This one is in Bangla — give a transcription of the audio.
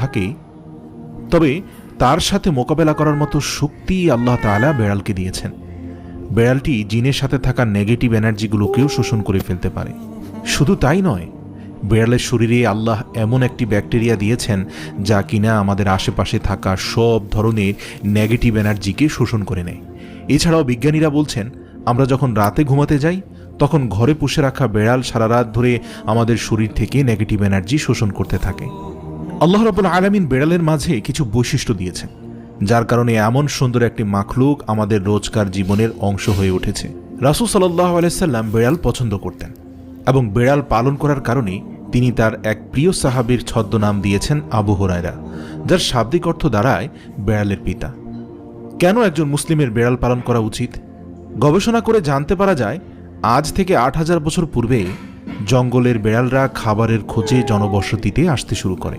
থাকে, তবে তার সাথে মোকাবেলা করার মতো শক্তি আল্লাহ তাআলা বেড়ালকে দিয়েছেন। বেড়ালটি জিনের সাথে থাকা নেগেটিভ এনার্জিগুলোকেও শোষণ করে ফেলতে পারে। শুধু তাই নয়, বেড়ালের শরীরে আল্লাহ এমন একটি ব্যাকটেরিয়া দিয়েছেন যা কিনা আমাদের আশেপাশে থাকা সব ধরনের নেগেটিভ এনার্জিকে শোষণ করে নেয়। এছাড়াও বিজ্ঞানীরা বলছেন, আমরা যখন রাতে ঘুমাতে যাই তখন ঘরে পুষে রাখা বেড়াল সারা রাত ধরে আমাদের শরীর থেকে নেগেটিভ এনার্জি শোষণ করতে থাকে। আল্লাহ রাব্বুল আলামিন বেড়ালের মাঝে কিছু বৈশিষ্ট্য দিয়েছেন, যার কারণে এমন সুন্দর একটি মাখলুক আমাদের রোজকার জীবনের অংশ হয়ে উঠেছে। রাসূল সাল্লাল্লাহু আলাইহি সাল্লাম বেড়াল পছন্দ করতেন এবং বেড়াল পালন করার কারণে তিনি তার এক প্রিয় সাহাবীর ছদ্মনাম দিয়েছেন আবু হুরায়রা, যার শাব্দিক অর্থ দাঁড়ায় বেড়ালের পিতা। কেন একজন মুসলিমের বেড়াল পালন করা উচিত? গবেষণা করে জানতে পারা যায়, আজ থেকে ৮,০০০ বছর পূর্বে জঙ্গলের বেড়ালরা খাবারের খোঁজে জনবসতিতে আসতে শুরু করে।